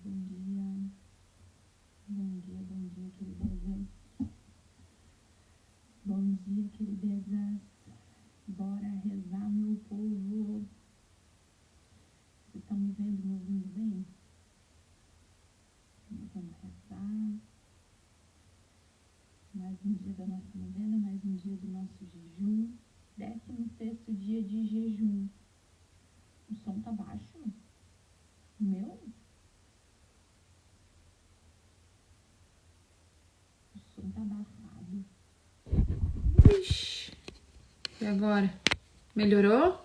bom dia. Bom dia, queridezas. Bom dia, queridezas. Bora rezar, meu povo. Vocês estão me vendo, me ouvindo bem? Vamos rezar. Mais um dia da nossa novena, mais um dia do nosso jejum. 16º dia de jejum. O som tá baixo? O meu? O som tá abafado. Ixi. E agora? Melhorou?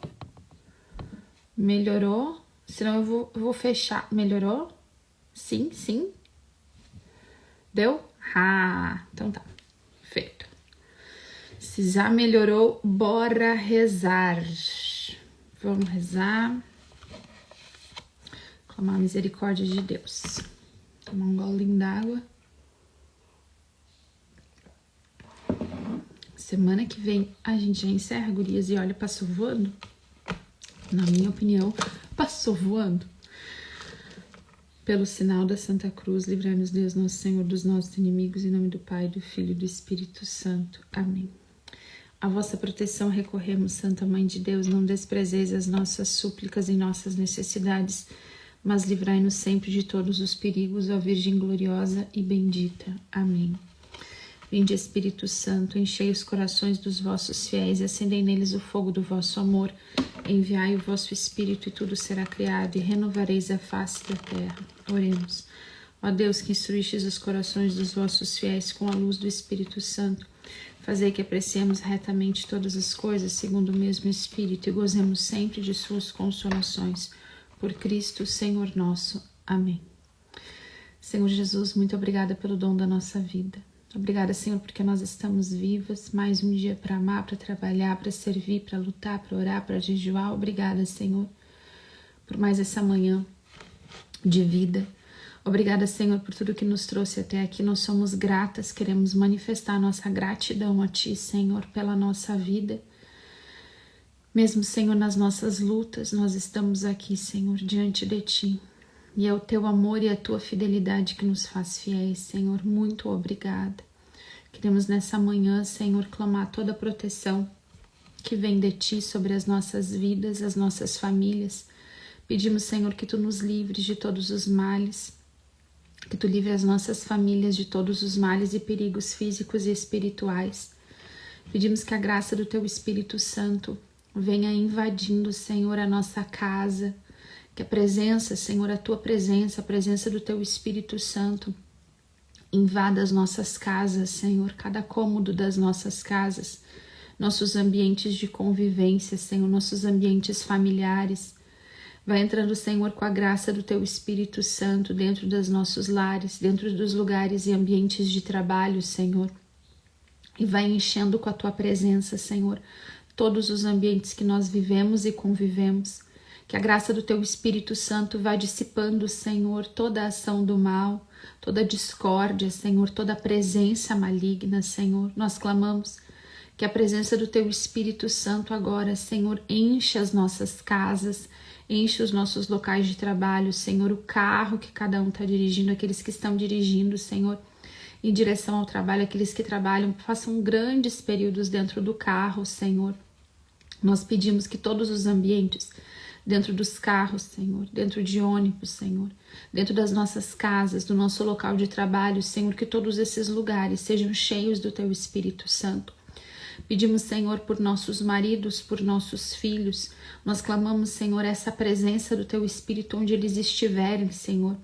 Melhorou? Senão eu vou fechar. Melhorou? Sim, sim. Deu? Ah, então tá. Feito. Se já melhorou, bora rezar. Vamos rezar. Clamar a misericórdia de Deus. Tomar um golinho d'água. Semana que vem a gente já encerra, gurias, e olha, passou voando. Na minha opinião, passou voando. Pelo sinal da Santa Cruz, livrai-nos Deus, nosso Senhor, dos nossos inimigos, em nome do Pai, do Filho e do Espírito Santo. Amém. A vossa proteção recorremos, Santa Mãe de Deus, não desprezeis as nossas súplicas e nossas necessidades, mas livrai-nos sempre de todos os perigos, ó Virgem gloriosa e bendita. Amém. Vinde, Espírito Santo, enchei os corações dos vossos fiéis e acendei neles o fogo do vosso amor. Enviai o vosso Espírito e tudo será criado e renovareis a face da terra. Oremos. Ó Deus, que instruístes os corações dos vossos fiéis com a luz do Espírito Santo, fazei que apreciemos retamente todas as coisas segundo o mesmo Espírito e gozemos sempre de suas consolações. Por Cristo, Senhor nosso. Amém. Senhor Jesus, muito obrigada pelo dom da nossa vida. Obrigada, Senhor, porque nós estamos vivas, mais um dia para amar, para trabalhar, para servir, para lutar, para orar, para jejuar. Obrigada, Senhor, por mais essa manhã de vida. Obrigada, Senhor, por tudo que nos trouxe até aqui. Nós somos gratas, queremos manifestar nossa gratidão a Ti, Senhor, pela nossa vida. Mesmo, Senhor, nas nossas lutas, nós estamos aqui, Senhor, diante de Ti. E é o Teu amor e a Tua fidelidade que nos faz fiéis, Senhor. Muito obrigada. Queremos nessa manhã, Senhor, clamar toda a proteção que vem de Ti sobre as nossas vidas, as nossas famílias. Pedimos, Senhor, que Tu nos livres de todos os males, que Tu livre as nossas famílias de todos os males e perigos físicos e espirituais. Pedimos que a graça do Teu Espírito Santo venha invadindo, Senhor, a nossa casa, que a presença, Senhor, a Tua presença, a presença do Teu Espírito Santo invada as nossas casas, Senhor, cada cômodo das nossas casas, nossos ambientes de convivência, Senhor, nossos ambientes familiares. Vai entrando, Senhor, com a graça do Teu Espírito Santo dentro dos nossos lares, dentro dos lugares e ambientes de trabalho, Senhor. E vai enchendo com a Tua presença, Senhor, todos os ambientes que nós vivemos e convivemos. Que a graça do Teu Espírito Santo vá dissipando, Senhor, toda a ação do mal, toda a discórdia, Senhor, toda a presença maligna, Senhor. Nós clamamos que a presença do Teu Espírito Santo agora, Senhor, enche as nossas casas, enche os nossos locais de trabalho, Senhor, o carro que cada um está dirigindo, aqueles que estão dirigindo, Senhor, em direção ao trabalho, aqueles que trabalham, façam grandes períodos dentro do carro, Senhor. Nós pedimos que todos os ambientes, dentro dos carros, Senhor, dentro de ônibus, Senhor, dentro das nossas casas, do nosso local de trabalho, Senhor, que todos esses lugares sejam cheios do Teu Espírito Santo. Pedimos, Senhor, por nossos maridos, por nossos filhos. Nós clamamos, Senhor, essa presença do Teu Espírito onde eles estiverem, Senhor,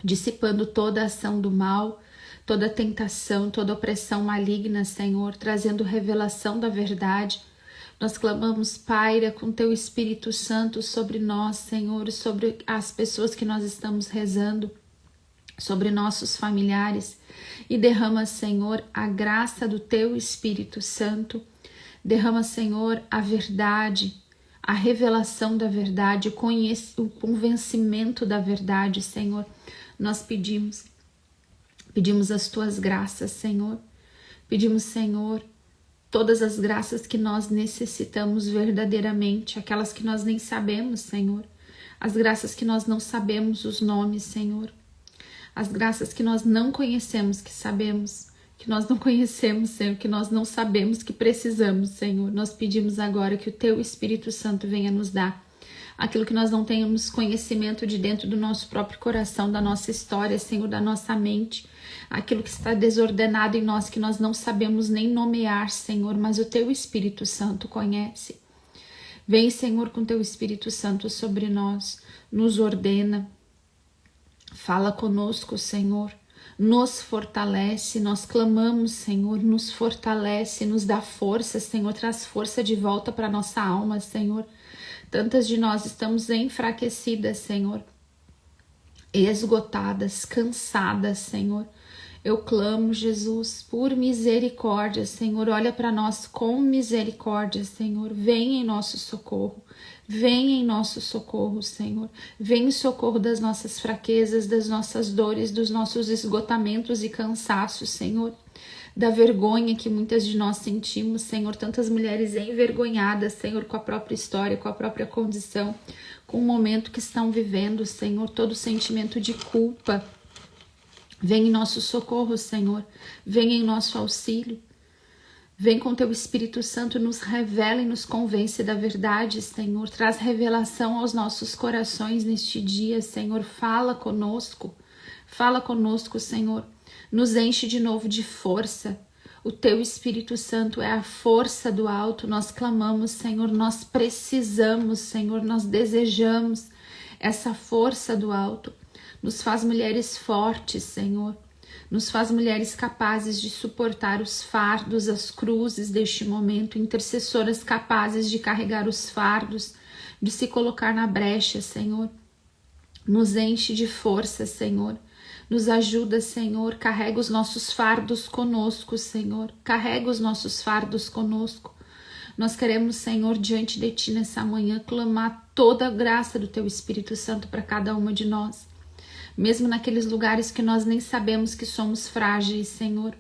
dissipando toda a ação do mal, toda a tentação, toda a opressão maligna, Senhor, trazendo revelação da verdade. Nós clamamos, paira com Teu Espírito Santo sobre nós, Senhor, sobre as pessoas que nós estamos rezando, sobre nossos familiares, e derrama, Senhor, a graça do Teu Espírito Santo. Derrama, Senhor, a verdade, a revelação da verdade, o convencimento da verdade, Senhor. Nós pedimos as Tuas graças, Senhor. Pedimos, Senhor, todas as graças que nós necessitamos verdadeiramente, aquelas que nós nem sabemos, Senhor, as graças que nós não sabemos os nomes, Senhor, as graças que nós não conhecemos, que sabemos, que nós não conhecemos, Senhor, que nós não sabemos, que precisamos, Senhor. Nós pedimos agora que o Teu Espírito Santo venha nos dar aquilo que nós não tenhamos conhecimento de dentro do nosso próprio coração, da nossa história, Senhor, da nossa mente, aquilo que está desordenado em nós, que nós não sabemos nem nomear, Senhor, mas o Teu Espírito Santo conhece. Vem, Senhor, com Teu Espírito Santo sobre nós, nos ordena, fala conosco, Senhor, nos fortalece, nós clamamos, Senhor, nos fortalece, nos dá força, Senhor, traz força de volta para nossa alma, Senhor. Tantas de nós estamos enfraquecidas, Senhor, esgotadas, cansadas, Senhor. Eu clamo, Jesus, por misericórdia, Senhor. Olha para nós com misericórdia, Senhor. Vem em nosso socorro. Vem em nosso socorro, Senhor. Vem em socorro das nossas fraquezas, das nossas dores, dos nossos esgotamentos e cansaços, Senhor. Da vergonha que muitas de nós sentimos, Senhor. Tantas mulheres envergonhadas, Senhor, com a própria história, com a própria condição, com o momento que estão vivendo, Senhor. Todo sentimento de culpa. Vem em nosso socorro, Senhor. Vem em nosso auxílio. Vem com Teu Espírito Santo, nos revela e nos convence da verdade, Senhor. Traz revelação aos nossos corações neste dia, Senhor. Fala conosco, Senhor. Nos enche de novo de força. O Teu Espírito Santo é a força do alto. Nós clamamos, Senhor, nós precisamos, Senhor, nós desejamos essa força do alto. Nos faz mulheres fortes, Senhor. Nos faz mulheres capazes de suportar os fardos, as cruzes deste momento. Intercessoras capazes de carregar os fardos, de se colocar na brecha, Senhor. Nos enche de força, Senhor. Nos ajuda, Senhor. Carrega os nossos fardos conosco, Senhor. Carrega os nossos fardos conosco. Nós queremos, Senhor, diante de Ti nessa manhã, clamar toda a graça do Teu Espírito Santo para cada uma de nós. Mesmo naqueles lugares que nós nem sabemos que somos frágeis, Senhor.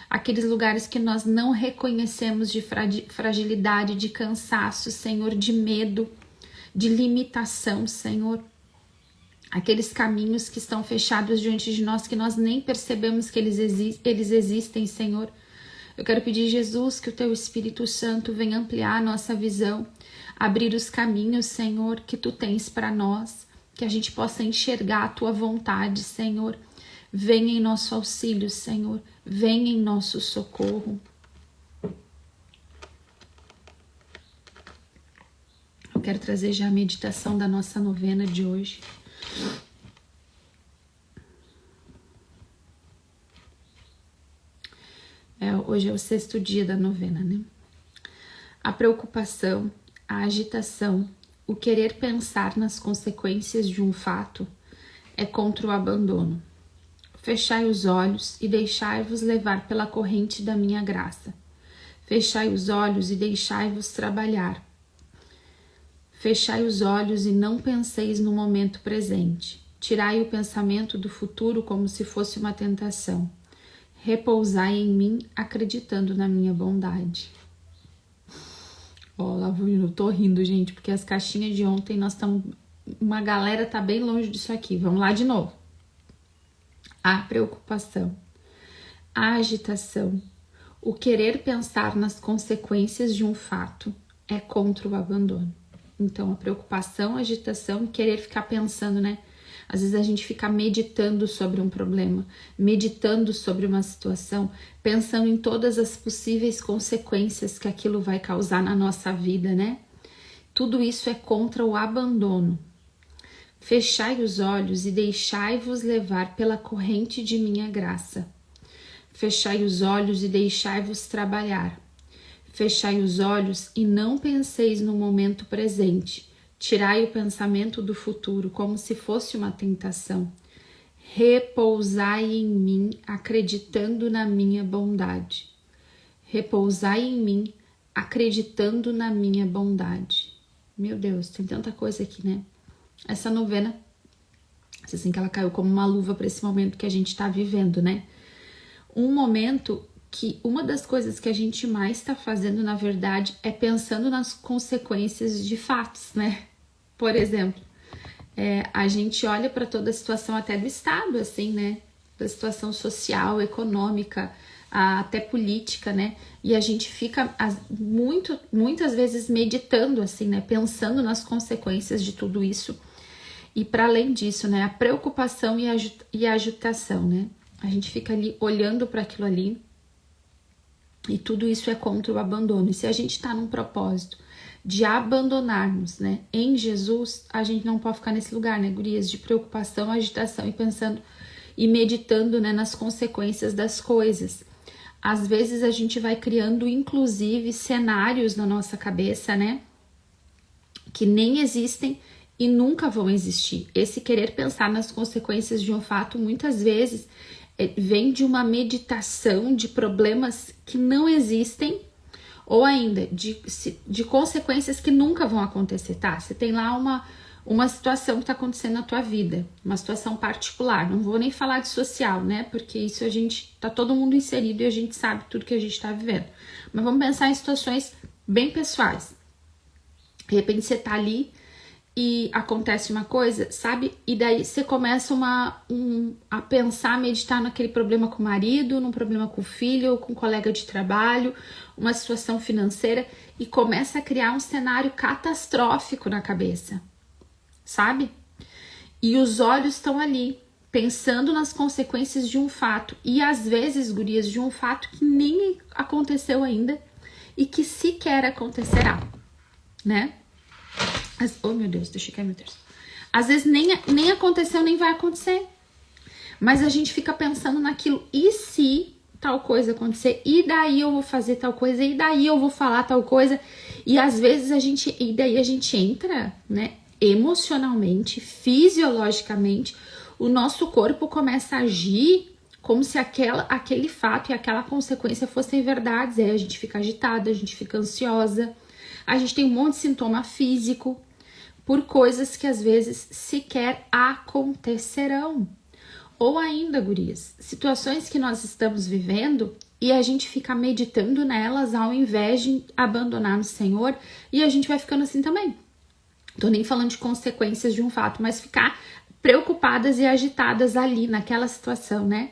Aqueles lugares que nós não reconhecemos de fragilidade, de cansaço, Senhor, de medo, de limitação, Senhor. Aqueles caminhos que estão fechados diante de nós, que nós nem percebemos que eles existem, Senhor. Eu quero pedir, Jesus, que o Teu Espírito Santo venha ampliar a nossa visão, abrir os caminhos, Senhor, que Tu tens para nós. Que a gente possa enxergar a Tua vontade, Senhor. Venha em nosso auxílio, Senhor. Venha em nosso socorro. Eu quero trazer já a meditação da nossa novena de hoje. Hoje é o 6º dia da novena, né? A preocupação, a agitação, o querer pensar nas consequências de um fato é contra o abandono. Fechai os olhos e deixai-vos levar pela corrente da minha graça. Fechai os olhos e deixai-vos trabalhar. Fechai os olhos e não penseis no momento presente. Tirai o pensamento do futuro como se fosse uma tentação. Repousai em mim, acreditando na minha bondade. Ó, lá eu tô rindo, gente, porque as caixinhas de ontem nós estamos... Uma galera tá bem longe disso aqui. Vamos lá de novo. A preocupação, a agitação, o querer pensar nas consequências de um fato é contra o abandono. Então, a preocupação, a agitação, querer ficar pensando, né? Às vezes a gente fica meditando sobre um problema, meditando sobre uma situação, pensando em todas as possíveis consequências que aquilo vai causar na nossa vida, né? Tudo isso é contra o abandono. Fechai os olhos e deixai-vos levar pela corrente de minha graça. Fechai os olhos e deixai-vos trabalhar. Fechai os olhos e não penseis no momento presente. Tirai o pensamento do futuro como se fosse uma tentação. Repousai em mim, acreditando na minha bondade. Repousai em mim, acreditando na minha bondade. Meu Deus, tem tanta coisa aqui, né? Essa novena, assim que ela caiu como uma luva para esse momento que a gente está vivendo, né? Um momento que uma das coisas que a gente mais está fazendo, na verdade, é pensando nas consequências de fatos, né? Por exemplo, A gente olha para toda a situação até do Estado, assim, né? Da situação social, econômica, até política, né? E a gente fica muitas vezes meditando, assim, né? Pensando nas consequências de tudo isso. E para além disso, né? A preocupação e a agitação, né? A gente fica ali olhando para aquilo ali e tudo isso é contra o abandono. E se a gente está num propósito de abandonarmos, né, em Jesus, a gente não pode ficar nesse lugar, né, gurias, de preocupação, agitação e pensando e meditando, né, nas consequências das coisas. Às vezes a gente vai criando, inclusive, cenários na nossa cabeça, né, que nem existem e nunca vão existir. Esse querer pensar nas consequências de um fato, muitas vezes, vem de uma meditação de problemas que não existem, ou ainda de consequências que nunca vão acontecer, tá? Você tem lá uma situação que tá acontecendo na tua vida, uma situação particular, não vou nem falar de social, né? Porque isso tá todo mundo inserido e a gente sabe tudo que a gente tá vivendo. Mas vamos pensar em situações bem pessoais. De repente você tá ali e acontece uma coisa, sabe? E daí você começa a pensar, a meditar naquele problema com o marido, num problema com o filho, com o colega de trabalho, uma situação financeira, e começa a criar um cenário catastrófico na cabeça, sabe? E os olhos estão ali, pensando nas consequências de um fato, e às vezes, gurias, de um fato que nem aconteceu ainda e que sequer acontecerá, né? Oh, meu Deus, deixa eu cair meu terço. Às vezes nem aconteceu, nem vai acontecer. Mas a gente fica pensando naquilo. E se tal coisa acontecer? E daí eu vou fazer tal coisa? E daí eu vou falar tal coisa? E às vezes daí a gente entra, né? Emocionalmente, fisiologicamente, o nosso corpo começa a agir como se aquele fato e aquela consequência fossem verdades. Aí a gente fica agitada, a gente fica ansiosa. A gente tem um monte de sintoma físico por coisas que às vezes sequer acontecerão. Ou ainda, gurias, situações que nós estamos vivendo e a gente fica meditando nelas ao invés de abandonar no Senhor, e a gente vai ficando assim também. Tô nem falando de consequências de um fato, mas ficar preocupadas e agitadas ali naquela situação, né?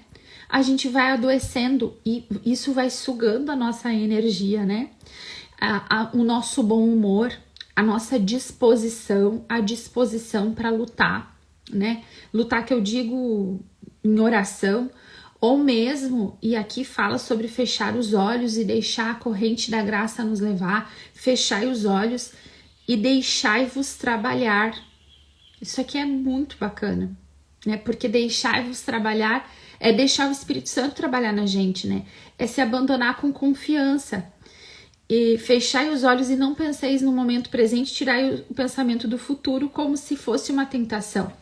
A gente vai adoecendo e isso vai sugando a nossa energia, né? O nosso bom humor, a nossa disposição, a disposição para lutar, né? Lutar que eu digo em oração, ou mesmo, e aqui fala sobre fechar os olhos e deixar a corrente da graça nos levar, fechai os olhos e deixai-vos trabalhar. Isso aqui é muito bacana, né? Porque deixai-vos trabalhar é deixar o Espírito Santo trabalhar na gente, né? É se abandonar com confiança. E fechai os olhos e não penseis no momento presente, tirai o pensamento do futuro como se fosse uma tentação.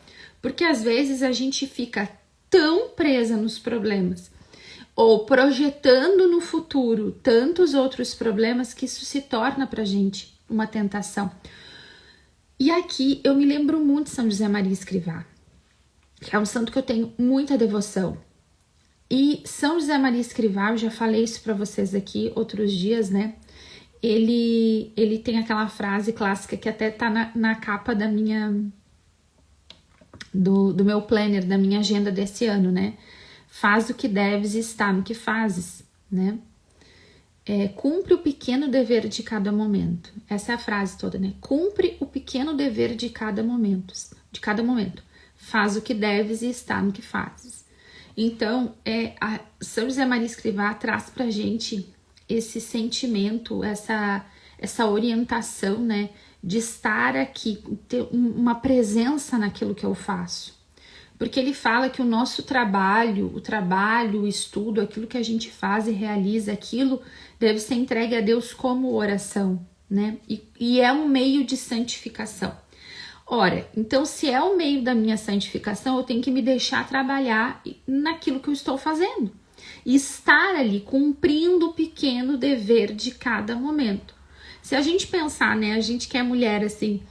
Porque às vezes a gente fica tão presa nos problemas ou projetando no futuro tantos outros problemas que isso se torna pra gente uma tentação. E aqui eu me lembro muito de São José Maria Escrivá, que é um santo que eu tenho muita devoção. E São José Maria Escrivá, eu já falei isso pra vocês aqui outros dias, né? Ele tem aquela frase clássica que até tá na capa da do meu planner, da minha agenda desse ano, né? Faz o que deves e está no que fazes, né? Cumpre o pequeno dever de cada momento. Essa é a frase toda, né? Cumpre o pequeno dever de cada momento. Faz o que deves e está no que fazes. Então, São José Maria Escrivá traz pra gente esse sentimento, essa orientação, né, de estar aqui, ter uma presença naquilo que eu faço. Porque ele fala que o nosso trabalho, o estudo, aquilo que a gente faz e realiza, aquilo deve ser entregue a Deus como oração, né? E é um meio de santificação. Ora, então se é o meio da minha santificação, eu tenho que me deixar trabalhar naquilo que eu estou fazendo. E estar ali cumprindo o pequeno dever de cada momento. Se a gente pensar, né, a gente que é mulher, assim,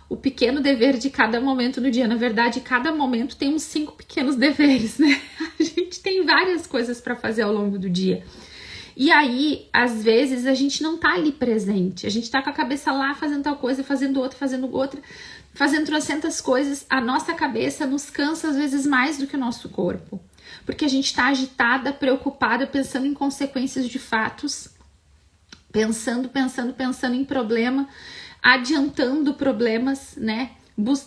o pequeno dever de cada momento no dia, na verdade, cada momento tem uns 5 pequenos deveres, né? A gente tem várias coisas para fazer ao longo do dia. E aí, às vezes, a gente não tá ali presente, a gente tá com a cabeça lá fazendo tal coisa, fazendo outra, fazendo trocentas coisas, a nossa cabeça nos cansa às vezes mais do que o nosso corpo. Porque a gente está agitada, preocupada, pensando em consequências de fatos, pensando em problema, adiantando problemas, né?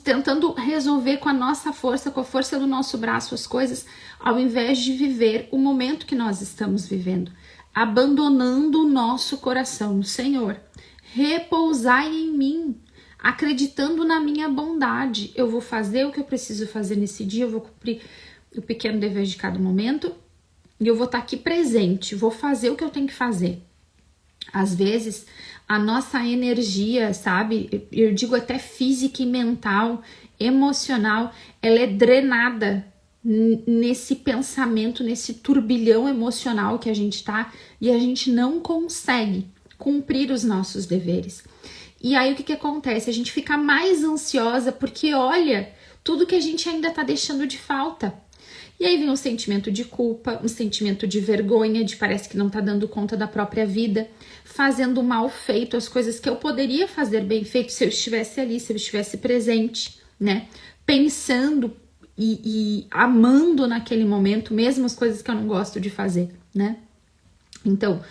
Tentando resolver com a nossa força, com a força do nosso braço as coisas, ao invés de viver o momento que nós estamos vivendo, abandonando o nosso coração no Senhor. Repousai em mim, acreditando na minha bondade. Eu vou fazer o que eu preciso fazer nesse dia, eu vou cumprir o pequeno dever de cada momento e eu vou estar aqui presente, vou fazer o que eu tenho que fazer. Às vezes, a nossa energia, sabe, eu digo até física e mental, emocional, ela é drenada nesse pensamento, nesse turbilhão emocional que a gente tá e a gente não consegue cumprir os nossos deveres. E aí o que acontece? A gente fica mais ansiosa porque olha tudo que a gente ainda tá deixando de falta. E aí vem um sentimento de culpa, um sentimento de vergonha, de parece que não tá dando conta da própria vida, fazendo mal feito, as coisas que eu poderia fazer bem feito se eu estivesse ali, se eu estivesse presente, né? Pensando e amando naquele momento, mesmo as coisas que eu não gosto de fazer, né? Então,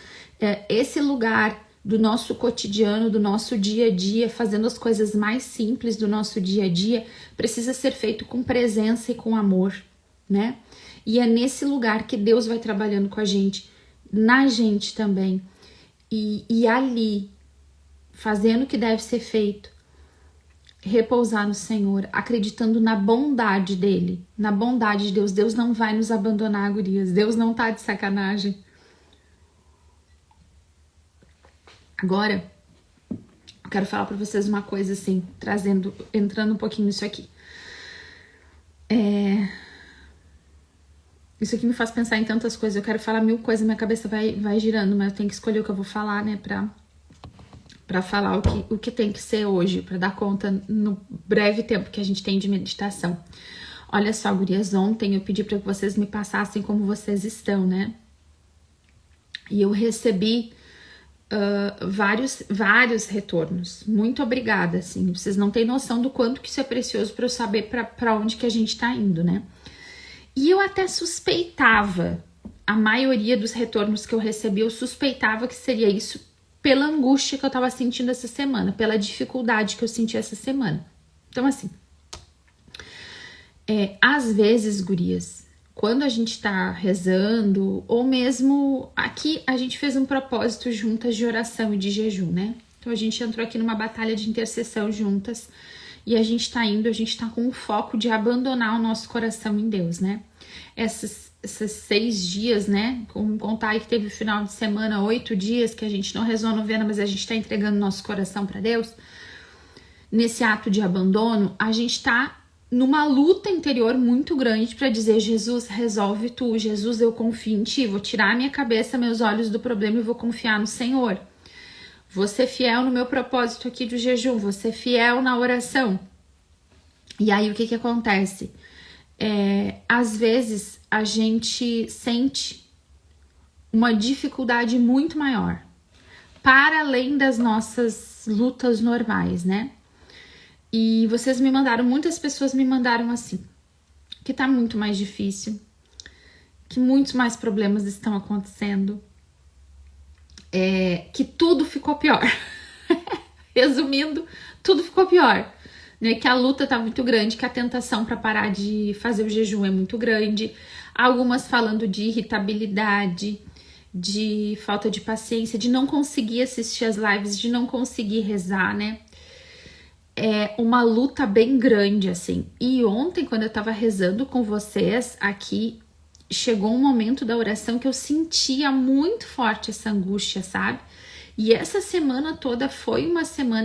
esse lugar do nosso cotidiano, do nosso dia a dia, fazendo as coisas mais simples do nosso dia a dia, precisa ser feito com presença e com amor, né? E é nesse lugar que Deus vai trabalhando com a gente, na gente também, e ali, fazendo o que deve ser feito, repousar no Senhor, acreditando na bondade dele, na bondade de Deus. Deus não vai nos abandonar, gurias, Deus não tá de sacanagem. Agora, eu quero falar pra vocês uma coisa assim, entrando um pouquinho nisso aqui. Isso aqui me faz pensar em tantas coisas, eu quero falar 1000 coisas, minha cabeça vai girando, mas eu tenho que escolher o que eu vou falar, né, pra falar o que tem que ser hoje, pra dar conta no breve tempo que a gente tem de meditação. Olha só, gurias, ontem eu pedi pra que vocês me passassem como vocês estão, né, e eu recebi vários retornos. Muito obrigada, assim, vocês não têm noção do quanto que isso é precioso pra eu saber pra onde que a gente tá indo, né. E eu até suspeitava, a maioria dos retornos que eu recebi, eu suspeitava que seria isso pela angústia que eu tava sentindo essa semana, pela dificuldade que eu senti essa semana. Então, assim, às vezes, gurias, quando a gente tá rezando, ou mesmo aqui a gente fez um propósito juntas de oração e de jejum, né? Então a gente entrou aqui numa batalha de intercessão juntas, e a gente tá com o foco de abandonar o nosso coração em Deus, né? Esses 6 dias, né? Vamos contar aí que teve o final de semana, 8 dias que a gente não rezou a novena, mas a gente tá entregando nosso coração para Deus. Nesse ato de abandono, a gente tá numa luta interior muito grande para dizer: Jesus, resolve tu, Jesus, eu confio em ti, vou tirar minha cabeça, meus olhos do problema e vou confiar no Senhor. Vou ser fiel no meu propósito aqui do jejum, vou ser fiel na oração. E aí o que acontece? Às vezes a gente sente uma dificuldade muito maior, para além das nossas lutas normais, né? E muitas pessoas me mandaram assim, que tá muito mais difícil, que muitos mais problemas estão acontecendo, que tudo ficou pior. Resumindo, tudo ficou pior, né? Que a luta tá muito grande, que a tentação para parar de fazer o jejum é muito grande. Algumas falando de irritabilidade, de falta de paciência, de não conseguir assistir as lives, de não conseguir rezar, né? É uma luta bem grande, assim. E ontem, quando eu tava rezando com vocês aqui, chegou um momento da oração que eu sentia muito forte essa angústia, sabe? E essa semana toda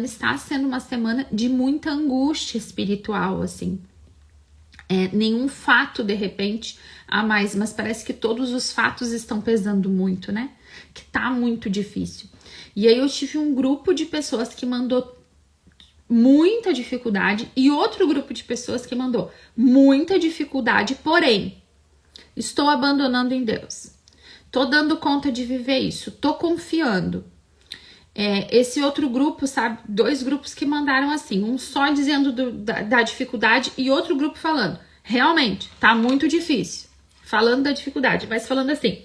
está sendo uma semana de muita angústia espiritual, assim. Nenhum fato, de repente, a mais, mas parece que todos os fatos estão pesando muito, né? Que tá muito difícil. E aí eu tive um grupo de pessoas que mandou muita dificuldade e outro grupo de pessoas que mandou muita dificuldade, porém, estou abandonando em Deus. Tô dando conta de viver isso, tô confiando. Esse outro grupo, sabe? 2 grupos que mandaram assim, um só dizendo da dificuldade e outro grupo falando, realmente, tá muito difícil. Falando da dificuldade, mas falando assim,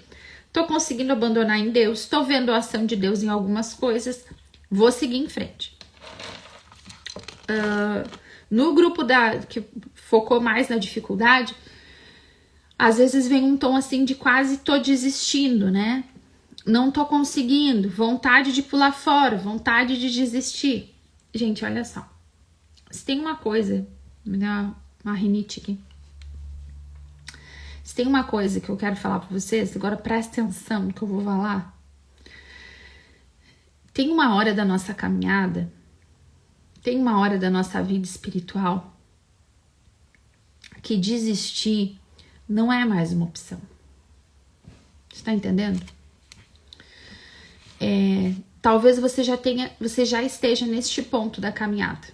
tô conseguindo abandonar em Deus, tô vendo a ação de Deus em algumas coisas, vou seguir em frente. No grupo que focou mais na dificuldade, às vezes vem um tom assim de quase tô desistindo, né? Não tô conseguindo, vontade de pular fora, vontade de desistir. Gente, olha só. Se tem uma coisa, me dá uma rinite aqui. Se tem uma coisa que eu quero falar pra vocês, agora presta atenção no que eu vou falar. Tem uma hora da nossa caminhada, tem uma hora da nossa vida espiritual que desistir não é mais uma opção. Você tá entendendo? Talvez você já esteja neste ponto da caminhada,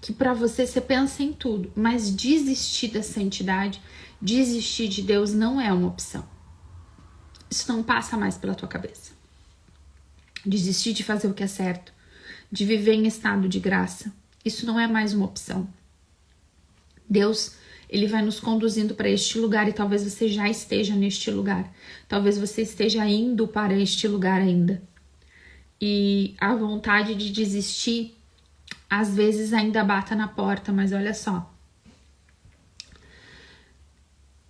que para você pensa em tudo, mas desistir da santidade, desistir de Deus não é uma opção. Isso não passa mais pela tua cabeça. Desistir de fazer o que é certo, de viver em estado de graça, isso não é mais uma opção. Deus, ele vai nos conduzindo para este lugar e talvez você já esteja neste lugar. Talvez você esteja indo para este lugar ainda. E a vontade de desistir, às vezes ainda bata na porta, mas olha só.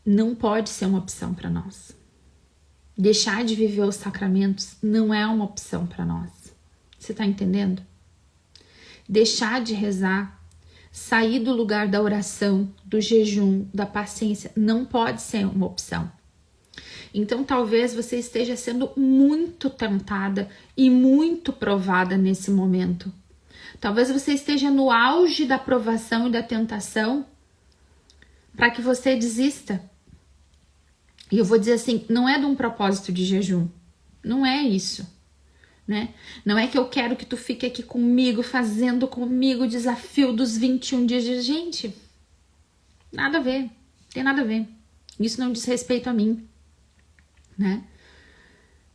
Não pode ser uma opção para nós. Deixar de viver os sacramentos não é uma opção para nós. Você tá entendendo? Deixar de rezar, sair do lugar da oração, do jejum, da paciência, não pode ser uma opção. Então, talvez você esteja sendo muito tentada e muito provada nesse momento. Talvez você esteja no auge da provação e da tentação para que você desista. E eu vou dizer assim, não é de um propósito de jejum. Não é isso, né? Não é que eu quero que tu fique aqui comigo, fazendo comigo o desafio dos 21 dias de... Gente, nada a ver. Tem nada a ver. Isso não diz respeito a mim, né?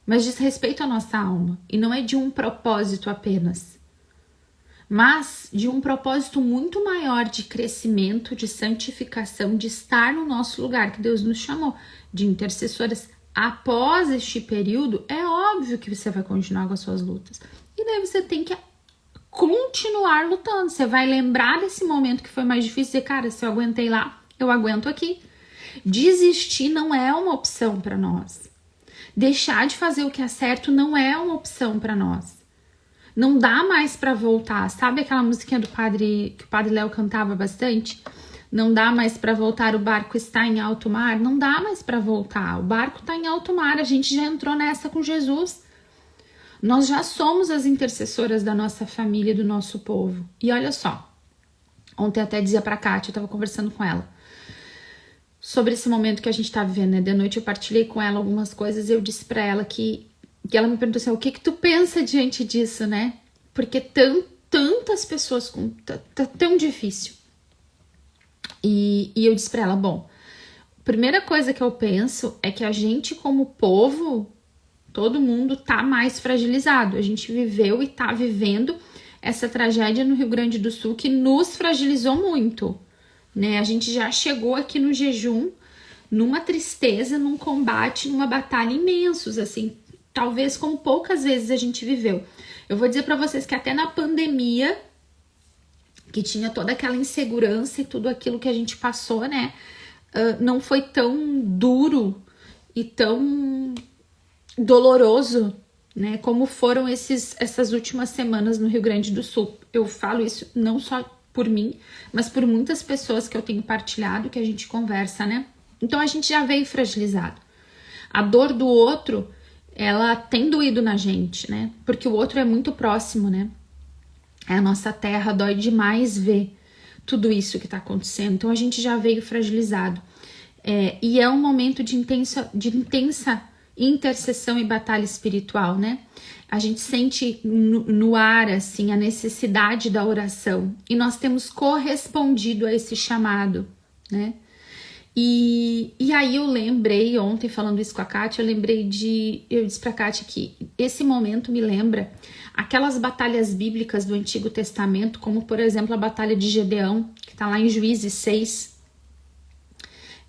Mas diz respeito à nossa alma. E não é de um propósito apenas, mas de um propósito muito maior de crescimento, de santificação, de estar no nosso lugar que Deus nos chamou, de intercessoras. Após este período, é óbvio que você vai continuar com as suas lutas. E daí você tem que continuar lutando. Você vai lembrar desse momento que foi mais difícil e dizer, cara, se eu aguentei lá, eu aguento aqui. Desistir não é uma opção para nós. Deixar de fazer o que é certo não é uma opção para nós. Não dá mais para voltar. Sabe aquela musiquinha do padre que o Padre Léo cantava bastante? Não dá mais para voltar, o barco está em alto mar. Não dá mais para voltar, o barco está em alto mar. A gente já entrou nessa com Jesus. Nós já somos as intercessoras da nossa família, do nosso povo. E olha só, ontem até dizia pra Kátia, eu tava conversando com ela sobre esse momento que a gente tá vivendo, né? De noite eu partilhei com ela algumas coisas e eu disse pra ela que ela me perguntou assim, o que tu pensa diante disso, né? Porque tantas pessoas, tá tão difícil. E eu disse pra ela, bom, a primeira coisa que eu penso é que a gente como povo, todo mundo tá mais fragilizado. A gente viveu e tá vivendo essa tragédia no Rio Grande do Sul que nos fragilizou muito, né? A gente já chegou aqui no jejum numa tristeza, num combate, numa batalha imensos, assim, talvez como poucas vezes a gente viveu. Eu vou dizer pra vocês que até na pandemia, que tinha toda aquela insegurança e tudo aquilo que a gente passou, né? Não foi tão duro e tão doloroso, né? Como foram essas últimas semanas no Rio Grande do Sul. Eu falo isso não só por mim, mas por muitas pessoas que eu tenho partilhado, que a gente conversa, né? Então a gente já veio fragilizado. A dor do outro, ela tem doído na gente, né? Porque o outro é muito próximo, né? A nossa terra, dói demais ver tudo isso que tá acontecendo. Então a gente já veio fragilizado. E é um momento de intensa intercessão e batalha espiritual, né? A gente sente no ar, assim, a necessidade da oração. E nós temos correspondido a esse chamado, né? E aí eu lembrei, ontem falando isso com a Kátia, eu disse pra Kátia que esse momento me lembra aquelas batalhas bíblicas do Antigo Testamento, como por exemplo a batalha de Gedeão, que tá lá em Juízes 6,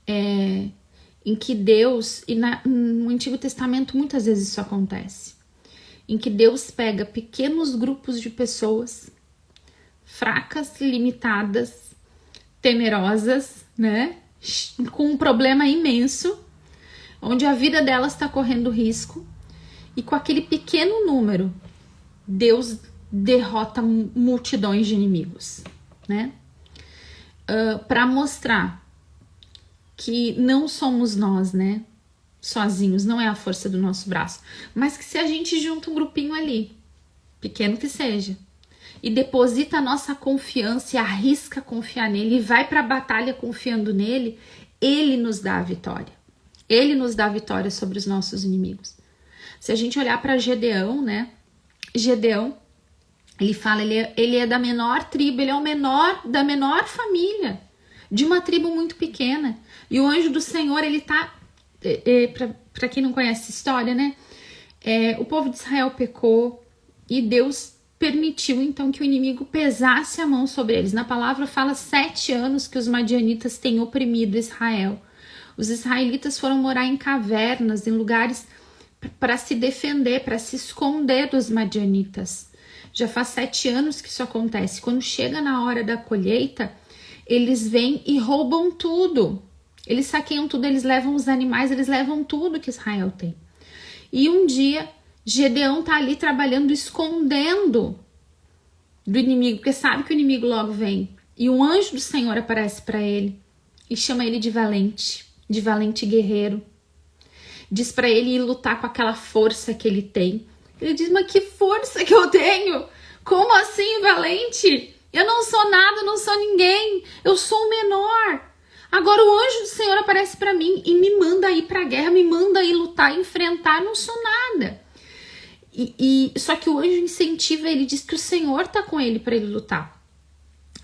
em que Deus, no Antigo Testamento muitas vezes isso acontece, em que Deus pega pequenos grupos de pessoas fracas, limitadas, temerosas, né? Com um problema imenso, onde a vida delas está correndo risco, e com aquele pequeno número, Deus derrota multidões de inimigos, né? Para mostrar que não somos nós, né? Sozinhos, não é a força do nosso braço, mas que se a gente junta um grupinho ali, pequeno que seja, e deposita a nossa confiança e arrisca confiar nele e vai para a batalha confiando nele, ele nos dá a vitória. Ele nos dá a vitória sobre os nossos inimigos. Se a gente olhar para Gedeão, né? Gedeão, ele fala, ele é da menor tribo, ele é o menor da menor família, de uma tribo muito pequena. E o anjo do Senhor, ele tá, para quem não conhece essa história, né? O povo de Israel pecou e Deus permitiu então que o inimigo pesasse a mão sobre eles. Na palavra fala 7 anos que os madianitas têm oprimido Israel. Os israelitas foram morar em cavernas, em lugares para se defender, para se esconder dos madianitas. Já faz 7 anos que isso acontece. Quando chega na hora da colheita, eles vêm e roubam tudo. Eles saqueiam tudo, eles levam os animais, eles levam tudo que Israel tem. E um dia Gedeão tá ali trabalhando, escondendo do inimigo, porque sabe que o inimigo logo vem. E um anjo do Senhor aparece para ele e chama ele de valente guerreiro. Diz para ele ir lutar com aquela força que ele tem. Ele diz, mas que força que eu tenho? Como assim, valente? Eu não sou nada, eu não sou ninguém. Eu sou o menor. Agora o anjo do Senhor aparece para mim e me manda ir pra guerra, me manda ir lutar, enfrentar, eu não sou nada. Só que o anjo incentiva ele, diz que o Senhor tá com ele para ele lutar.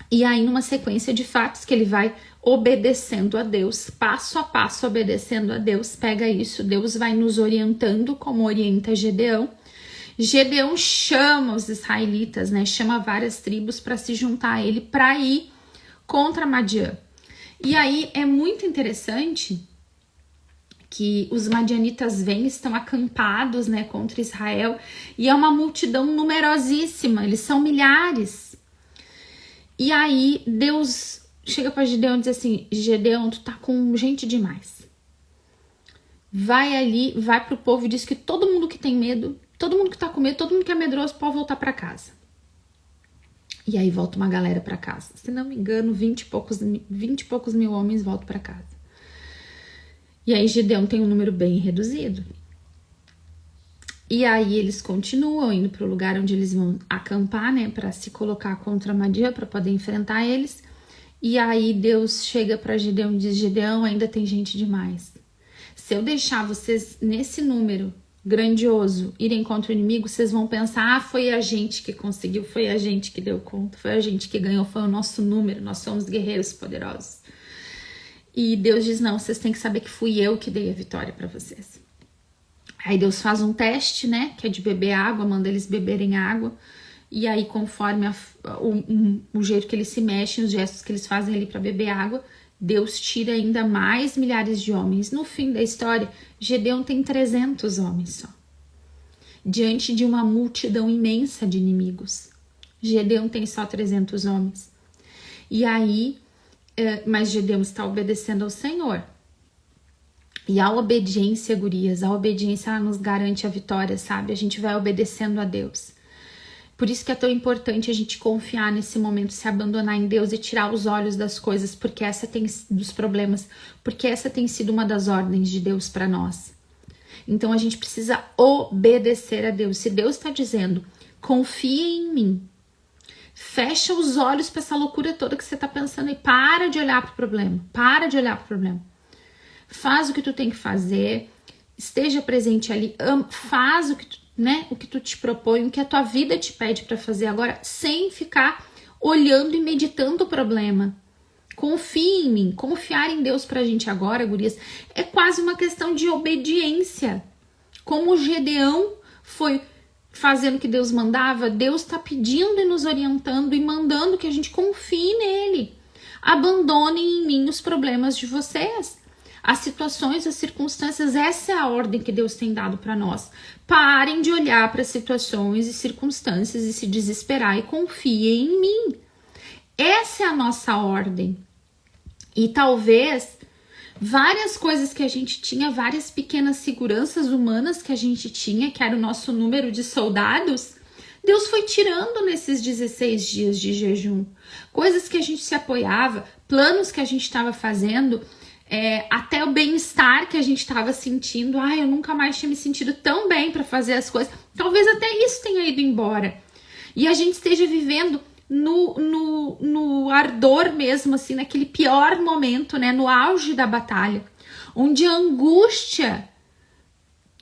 E aí numa sequência de fatos que ele vai obedecendo a Deus, passo a passo obedecendo a Deus, pega isso, Deus vai nos orientando como orienta Gedeão. Gedeão chama os israelitas, né? Chama várias tribos para se juntar a ele para ir contra Madian. E aí é muito interessante que os madianitas vêm, estão acampados, né, contra Israel, e é uma multidão numerosíssima, eles são milhares. E aí Deus chega para Gedeão e diz assim, Gedeão, tu tá com gente demais. Vai ali, vai pro povo e diz que todo mundo que tem medo, todo mundo que tá com medo, todo mundo que é medroso pode voltar para casa. E aí volta uma galera para casa. Se não me engano, 20 e poucos mil homens voltam para casa. E aí Gedeão tem um número bem reduzido. E aí eles continuam indo para o lugar onde eles vão acampar, né, para se colocar contra Madian, para poder enfrentar eles. E aí Deus chega para Gedeão e diz, Gedeão, ainda tem gente demais. Se eu deixar vocês nesse número grandioso irem contra o inimigo, vocês vão pensar, foi a gente que conseguiu, foi a gente que deu conta, foi a gente que ganhou, foi o nosso número, nós somos guerreiros poderosos. E Deus diz, não, vocês têm que saber que fui eu que dei a vitória para vocês. Aí Deus faz um teste, né, que é de beber água, manda eles beberem água, e aí conforme o jeito que eles se mexem, os gestos que eles fazem ali para beber água, Deus tira ainda mais milhares de homens. No fim da história, Gedeão tem 300 homens só, diante de uma multidão imensa de inimigos. Gedeão tem só 300 homens. E aí, mas Gedeão está obedecendo ao Senhor. E a obediência, gurias, a obediência ela nos garante a vitória, sabe? A gente vai obedecendo a Deus. Por isso que é tão importante a gente confiar nesse momento, se abandonar em Deus e tirar os olhos das coisas, porque essa tem dos problemas, porque essa tem sido uma das ordens de Deus para nós. Então a gente precisa obedecer a Deus. Se Deus está dizendo, confia em mim, fecha os olhos para essa loucura toda que você está pensando e para de olhar para o problema, para de olhar para o problema. Faz o que tu tem que fazer, esteja presente ali, faz o que tu, né, o que tu te propõe, o que a tua vida te pede para fazer agora, sem ficar olhando e meditando o problema. Confie em mim. Confiar em Deus pra gente agora, gurias, é quase uma questão de obediência. Como Gedeão foi fazendo o que Deus mandava, Deus está pedindo e nos orientando e mandando que a gente confie nele. Abandonem em mim os problemas de vocês. As situações, as circunstâncias, essa é a ordem que Deus tem dado para nós. Parem de olhar para as situações e circunstâncias e se desesperar e confiem em mim. Essa é a nossa ordem. E talvez várias coisas que a gente tinha, várias pequenas seguranças humanas que a gente tinha, que era o nosso número de soldados, Deus foi tirando nesses 16 dias de jejum. Coisas que a gente se apoiava, planos que a gente estava fazendo, até o bem-estar que a gente estava sentindo. Eu nunca mais tinha me sentido tão bem para fazer as coisas. Talvez até isso tenha ido embora. E a gente esteja vivendo no ardor mesmo, assim, naquele pior momento, né? No auge da batalha. Onde a angústia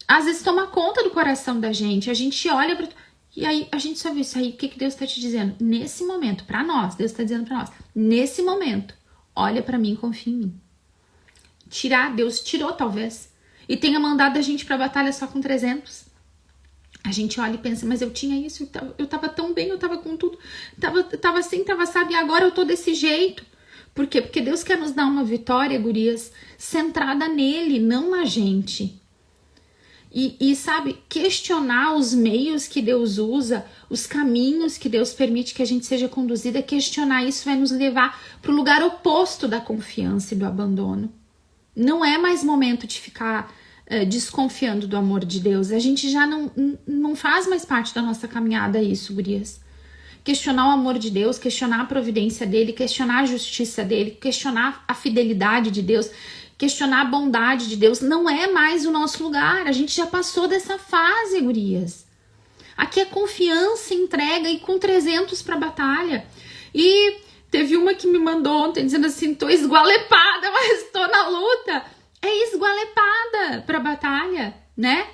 às vezes toma conta do coração da gente. A gente olha para... E aí a gente só vê isso aí. O que Deus está te dizendo? Nesse momento, para nós, Deus está dizendo para nós. Nesse momento, olha para mim e confia em mim. Deus tirou talvez. E tenha mandado a gente pra batalha só com 300. A gente olha e pensa, mas eu tinha isso, eu tava tão bem, eu tava com tudo. Tava assim, sabe, e agora eu tô desse jeito. Por quê? Porque Deus quer nos dar uma vitória, gurias, centrada nele, não na gente. E sabe, questionar os meios que Deus usa, os caminhos que Deus permite que a gente seja conduzida, questionar isso vai nos levar pro lugar oposto da confiança e do abandono. Não é mais momento de ficar desconfiando do amor de Deus. A gente já não faz mais parte da nossa caminhada isso, gurias. Questionar o amor de Deus, questionar a providência dele, questionar a justiça dele, questionar a fidelidade de Deus, questionar a bondade de Deus, não é mais o nosso lugar. A gente já passou dessa fase, gurias. Aqui é confiança, entrega e com 300 pra batalha. E teve uma que me mandou ontem dizendo assim, tô esgualepada, mas tô na luta. É esgualepada pra batalha, né?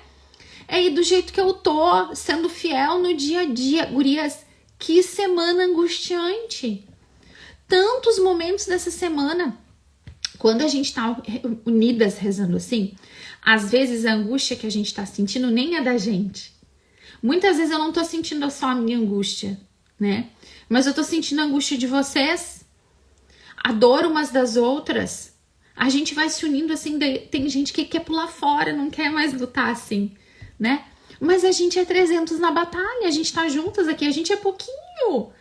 É ir do jeito que eu tô, sendo fiel no dia a dia. Gurias, que semana angustiante. Tantos momentos dessa semana. Quando a gente tá unidas rezando assim, às vezes a angústia que a gente tá sentindo nem é da gente. Muitas vezes eu não tô sentindo só a minha angústia, né? Mas eu tô sentindo a angústia de vocês, a dor umas das outras. A gente vai se unindo assim, tem gente que quer pular fora, não quer mais lutar assim, né? Mas a gente é 300 na batalha, a gente tá juntas aqui, a gente é pouquinho.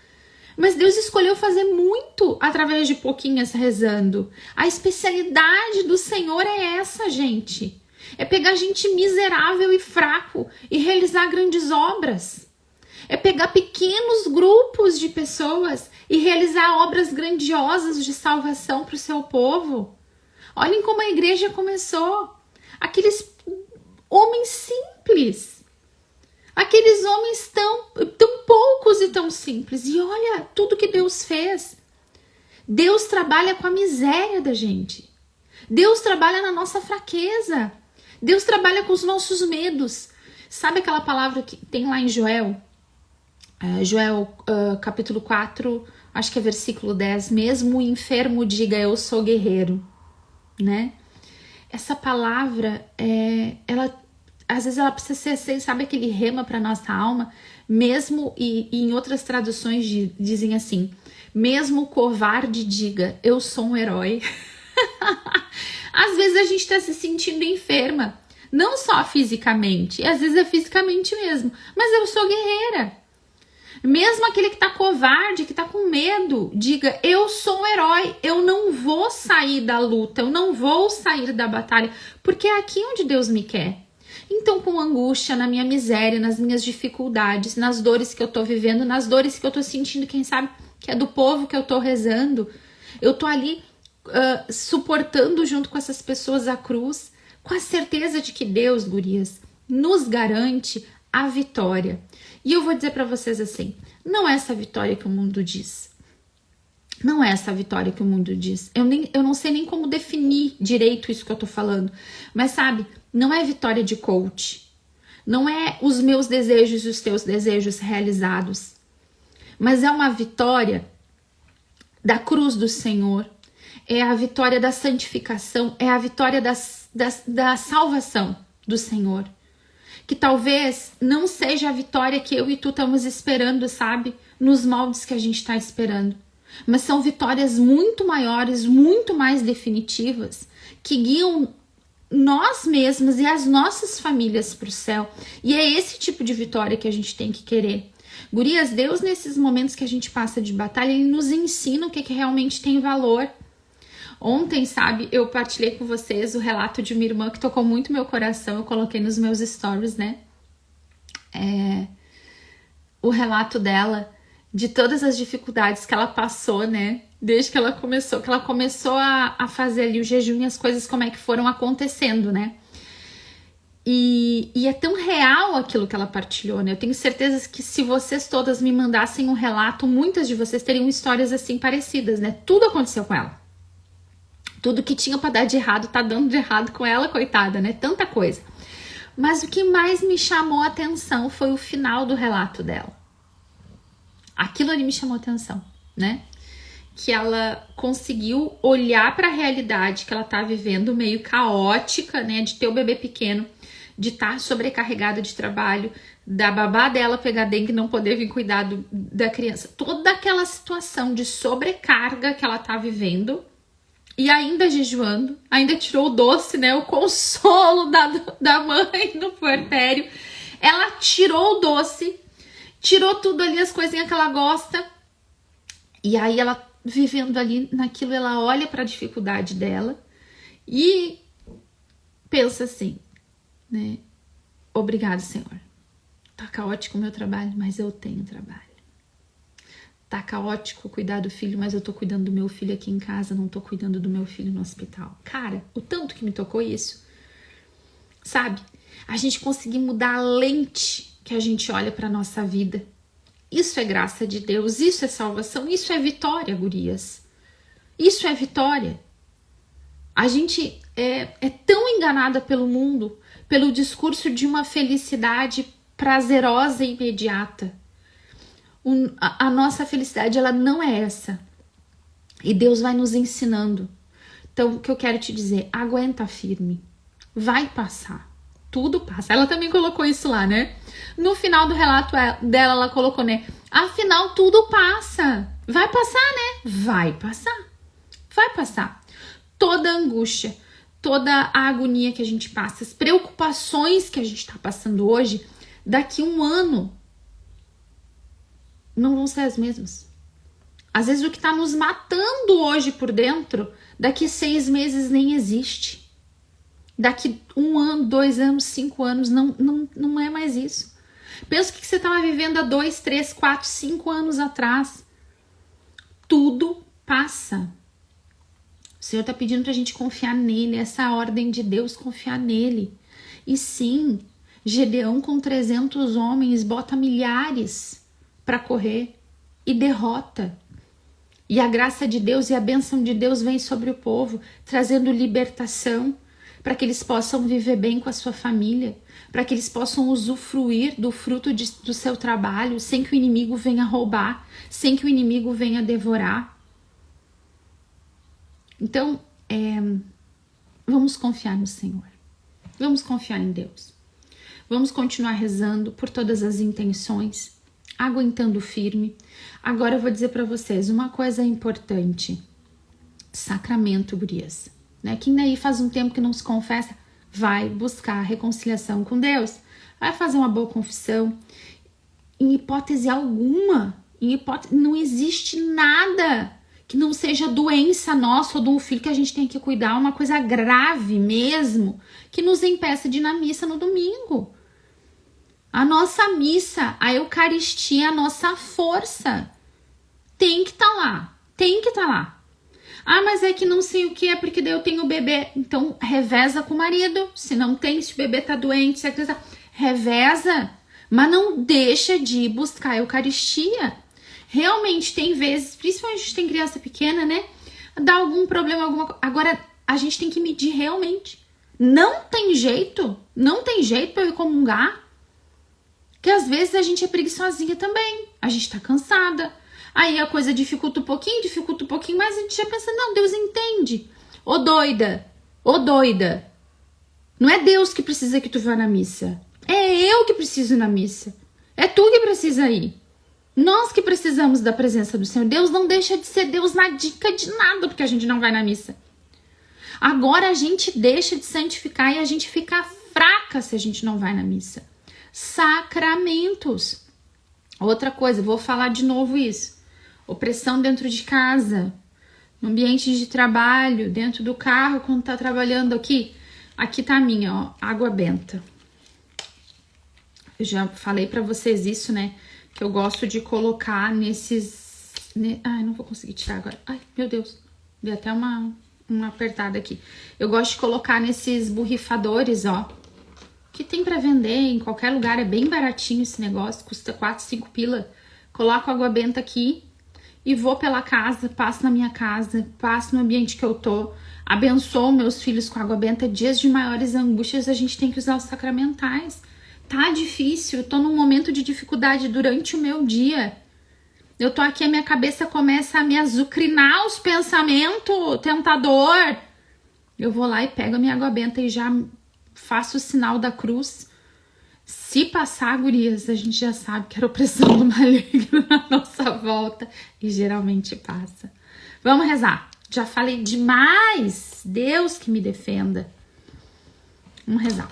Mas Deus escolheu fazer muito através de pouquinhas rezando. A especialidade do Senhor é essa, gente. É pegar gente miserável e fraco e realizar grandes obras. É pegar pequenos grupos de pessoas e realizar obras grandiosas de salvação para o seu povo. Olhem como a igreja começou. Aqueles homens simples. Aqueles homens tão poucos e tão simples. E olha tudo que Deus fez. Deus trabalha com a miséria da gente. Deus trabalha na nossa fraqueza. Deus trabalha com os nossos medos. Sabe aquela palavra que tem lá em Joel? Joel capítulo 4, acho que é versículo 10. Mesmo o enfermo diga, eu sou guerreiro. Né? Essa palavra, às vezes ela precisa ser, sabe, aquele rema para nossa alma, mesmo, e em outras traduções dizem assim, mesmo o covarde diga, eu sou um herói. Às vezes a gente está se sentindo enferma, não só fisicamente, às vezes é fisicamente mesmo, mas eu sou guerreira. Mesmo aquele que tá covarde, que tá com medo, diga, eu sou um herói, eu não vou sair da luta, eu não vou sair da batalha, porque é aqui onde Deus me quer. Então, com angústia, na minha miséria, nas minhas dificuldades, nas dores que eu tô vivendo, nas dores que eu tô sentindo, quem sabe, que é do povo que eu tô rezando, eu tô ali suportando junto com essas pessoas a cruz, com a certeza de que Deus, gurias, nos garante a vitória. E eu vou dizer para vocês assim, não é essa vitória que o mundo diz. Não é essa vitória que o mundo diz. Eu não sei nem como definir direito isso que eu tô falando. Mas sabe, não é vitória de coach. Não é os meus desejos e os teus desejos realizados. Mas é uma vitória da cruz do Senhor. é a vitória da santificação, é a vitória da salvação do Senhor. Que talvez não seja a vitória que eu e tu estamos esperando, sabe? Nos moldes que a gente está esperando. Mas são vitórias muito maiores, muito mais definitivas, que guiam nós mesmos e as nossas famílias para o céu. E é esse tipo de vitória que a gente tem que querer. Gurias, Deus, nesses momentos que a gente passa de batalha, Ele nos ensina o que realmente tem valor. Ontem, sabe, eu partilhei com vocês o relato de uma irmã que tocou muito meu coração. Eu coloquei nos meus stories, né? O relato dela, de todas as dificuldades que ela passou, né? Desde que ela começou a fazer ali o jejum e as coisas como é que foram acontecendo, né? E é tão real aquilo que ela partilhou, né? Eu tenho certeza que se vocês todas me mandassem um relato, muitas de vocês teriam histórias assim parecidas, né? Tudo aconteceu com ela. Tudo que tinha pra dar de errado tá dando de errado com ela, coitada, né? Tanta coisa. Mas o que mais me chamou a atenção foi o final do relato dela. Aquilo ali me chamou a atenção, né? Que ela conseguiu olhar para a realidade que ela tá vivendo, meio caótica, né? De ter o bebê pequeno, de estar sobrecarregada de trabalho, da babá dela pegar dengue e não poder vir cuidar da criança. Toda aquela situação de sobrecarga que ela tá vivendo. E ainda jejuando, ainda tirou o doce, né? O consolo da mãe no puerpério. Ela tirou o doce, tirou tudo ali, as coisinhas que ela gosta. E aí ela, vivendo ali naquilo, ela olha para a dificuldade dela e pensa assim, né? Obrigado, Senhor. Tá caótico o meu trabalho, mas eu tenho trabalho. Tá caótico cuidar do filho, mas eu tô cuidando do meu filho aqui em casa, não tô cuidando do meu filho no hospital. Cara, o tanto que me tocou isso, sabe? A gente conseguir mudar a lente que a gente olha pra nossa vida. Isso é graça de Deus, isso é salvação, isso é vitória, gurias. Isso é vitória. A gente é tão enganada pelo mundo, pelo discurso de uma felicidade prazerosa e imediata. A nossa felicidade, ela não é essa. E Deus vai nos ensinando. Então, o que eu quero te dizer, aguenta firme. Vai passar. Tudo passa. Ela também colocou isso lá, né? No final do relato dela, ela colocou, né? Afinal, tudo passa. Vai passar, né? Vai passar. Vai passar. Toda a angústia, toda a agonia que a gente passa, as preocupações que a gente tá passando hoje, daqui um ano, não vão ser as mesmas. Às vezes o que está nos matando hoje por dentro, daqui 6 meses nem existe. Daqui 1 ano, 2 anos, 5 anos, não é mais isso. Pensa o que você estava vivendo há 2, 3, 4, 5 anos atrás. Tudo passa. O Senhor está pedindo para a gente confiar nele, essa é a ordem de Deus, confiar nele. E sim, Gedeão com 300 homens bota milhares para correr e derrota. E a graça de Deus e a bênção de Deus vem sobre o povo, trazendo libertação, para que eles possam viver bem com a sua família, para que eles possam usufruir do fruto do seu trabalho, sem que o inimigo venha roubar, sem que o inimigo venha devorar. Então, vamos confiar no Senhor. Vamos confiar em Deus. Vamos continuar rezando por todas as intenções, aguentando firme. Agora eu vou dizer para vocês uma coisa importante. Sacramento, gurias. Né? Quem daí faz um tempo que não se confessa, vai buscar reconciliação com Deus. Vai fazer uma boa confissão. Em hipótese alguma, não existe nada que não seja doença nossa ou de um filho que a gente tem que cuidar, uma coisa grave mesmo, que nos impeça de ir na missa no domingo. A nossa missa, a Eucaristia, a nossa força tem que estar lá, tem que estar lá. Ah, mas é que não sei o que, é porque daí eu tenho bebê. Então, reveza com o marido, se não tem, se o bebê tá doente, se a criança... Reveza, mas não deixa de ir buscar a Eucaristia. Realmente, tem vezes, principalmente a gente tem criança pequena, né? Dá algum problema, alguma coisa. Agora, a gente tem que medir realmente. Não tem jeito pra eu ir comungar. Porque às vezes a gente é preguiçosinha também. A gente tá cansada. Aí a coisa dificulta um pouquinho, mas a gente já pensa, não, Deus entende. Ô doida, ô doida. Não é Deus que precisa que tu vá na missa. É eu que preciso ir na missa. É tu que precisa ir. Nós que precisamos da presença do Senhor. Deus não deixa de ser Deus na dica de nada porque a gente não vai na missa. Agora a gente deixa de santificar e a gente fica fraca se a gente não vai na missa. Sacramentos. Outra coisa, vou falar de novo isso. Opressão dentro de casa, no ambiente de trabalho, dentro do carro, quando tá trabalhando aqui. Aqui tá a minha, ó, água benta. Eu já falei pra vocês isso, né? Que eu gosto de colocar nesses... Ai, não vou conseguir tirar agora. Ai, meu Deus. Dei até uma apertada aqui. Eu gosto de colocar nesses borrifadores, ó. Que tem pra vender em qualquer lugar. É bem baratinho esse negócio. Custa 4, 5 pila. Coloco água benta aqui. E vou pela casa, passo na minha casa, passo no ambiente que eu tô. Abençoo meus filhos com água benta. Dias de maiores angústias, a gente tem que usar os sacramentais. Tá difícil, eu tô num momento de dificuldade durante o meu dia. Eu tô aqui, a minha cabeça começa a me azucrinar os pensamentos, tentador. Eu vou lá e pego a minha água benta e já faço o sinal da cruz. Se passar, gurias, a gente já sabe que era opressão do maligno na nossa volta. E geralmente passa. Vamos rezar. Já falei demais. Deus que me defenda. Vamos rezar.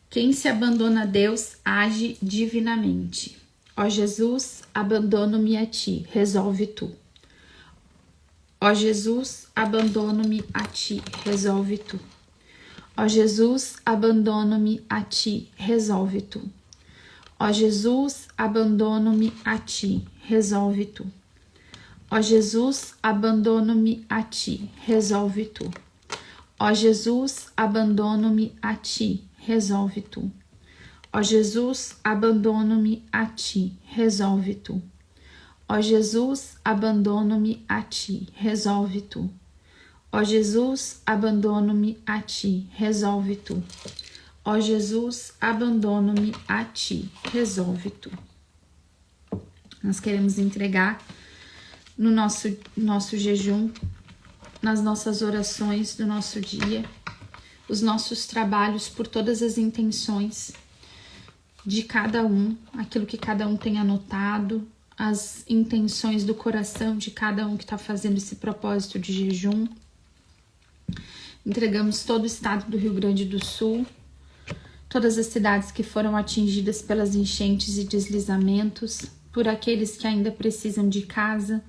Quem se abandona a Deus, age divinamente. Ó Jesus, abandono-me a ti, resolve tu. Ó Jesus, abandono-me a ti, resolve tu. Ó Jesus, abandono-me a ti, resolve tu. Ó Jesus, abandono-me a ti, resolve tu. Ó Jesus, abandono-me a ti, resolve tu. Ó Jesus, abandono-me a ti, resolve tu. Ó Jesus, abandono-me a ti, resolve tu. Ó Jesus, abandono-me a ti, resolve tu. Ó Jesus, abandono-me a ti, resolve tu. Ó Jesus, abandono-me a ti, resolve tu. Nós queremos entregar no nosso jejum, nas nossas orações do nosso dia, os nossos trabalhos por todas as intenções de cada um, aquilo que cada um tem anotado, as intenções do coração de cada um que está fazendo esse propósito de jejum. Entregamos todo o estado do Rio Grande do Sul, todas as cidades que foram atingidas pelas enchentes e deslizamentos, por aqueles que ainda precisam de casa,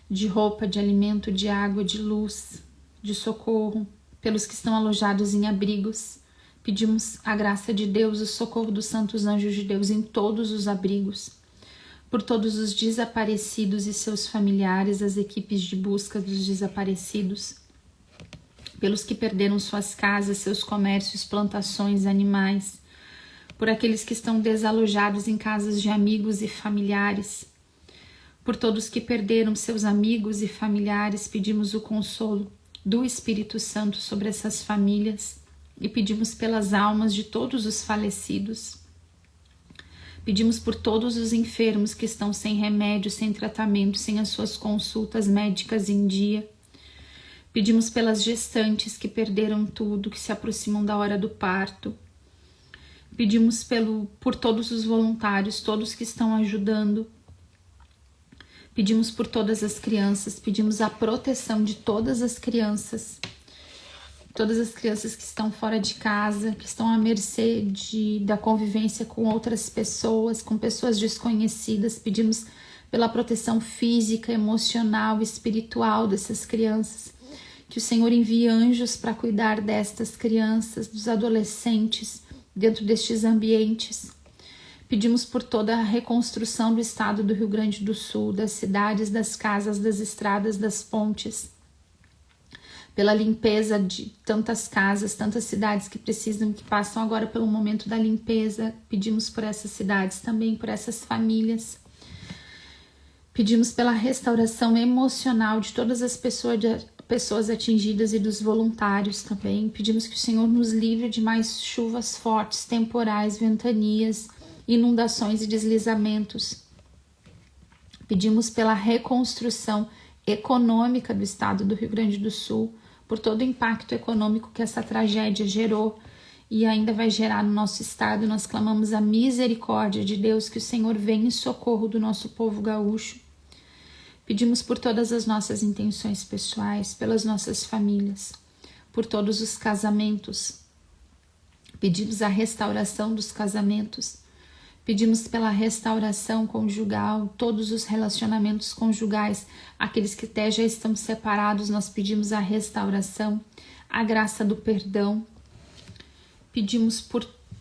de roupa, de alimento, de água, de luz, de socorro, pelos que estão alojados em abrigos. Pedimos a graça de Deus, o socorro dos santos anjos de Deus em todos os abrigos, por todos os desaparecidos e seus familiares, as equipes de busca dos desaparecidos, pelos que perderam suas casas, seus comércios, plantações, animais, por aqueles que estão desalojados em casas de amigos e familiares, por todos que perderam seus amigos e familiares. Pedimos o consolo do Espírito Santo sobre essas famílias e pedimos pelas almas de todos os falecidos. Pedimos por todos os enfermos que estão sem remédio, sem tratamento, sem as suas consultas médicas em dia. Pedimos pelas gestantes que perderam tudo, que se aproximam da hora do parto. Pedimos por todos os voluntários, todos que estão ajudando. Pedimos por todas as crianças, pedimos a proteção de todas as crianças que estão fora de casa, que estão à mercê da convivência com outras pessoas, com pessoas desconhecidas. Pedimos pela proteção física, emocional, espiritual dessas crianças. Que o Senhor envie anjos para cuidar destas crianças, dos adolescentes, dentro destes ambientes. Pedimos por toda a reconstrução do estado do Rio Grande do Sul, das cidades, das casas, das estradas, das pontes. Pela limpeza de tantas casas, tantas cidades que precisam, que passam agora pelo momento da limpeza. Pedimos por essas cidades, também por essas famílias. Pedimos pela restauração emocional de todas as pessoas atingidas e dos voluntários também. Pedimos que o Senhor nos livre de mais chuvas fortes, temporais, ventanias, inundações e deslizamentos. Pedimos pela reconstrução econômica do estado do Rio Grande do Sul, por todo o impacto econômico que essa tragédia gerou e ainda vai gerar no nosso estado. Nós clamamos a misericórdia de Deus, que o Senhor venha em socorro do nosso povo gaúcho. Pedimos por todas as nossas intenções pessoais, pelas nossas famílias, por todos os casamentos. Pedimos a restauração dos casamentos. Pedimos pela restauração conjugal, todos os relacionamentos conjugais, aqueles que até já estão separados, nós pedimos a restauração, a graça do perdão. Pedimos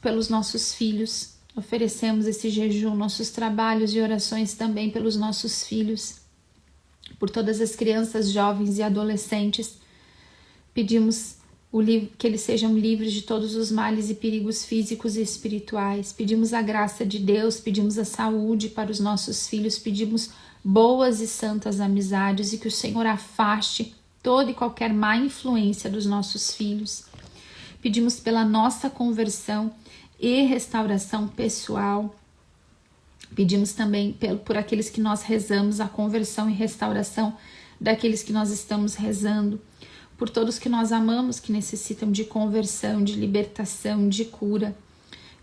pelos nossos filhos, oferecemos esse jejum, nossos trabalhos e orações também pelos nossos filhos, por todas as crianças, jovens e adolescentes. Pedimos que eles sejam livres de todos os males e perigos físicos e espirituais. Pedimos a graça de Deus, pedimos a saúde para os nossos filhos, pedimos boas e santas amizades e que o Senhor afaste toda e qualquer má influência dos nossos filhos. Pedimos pela nossa conversão e restauração pessoal. Pedimos também por aqueles que nós rezamos, a conversão e restauração daqueles que nós estamos rezando. Por todos que nós amamos, que necessitam de conversão, de libertação, de cura.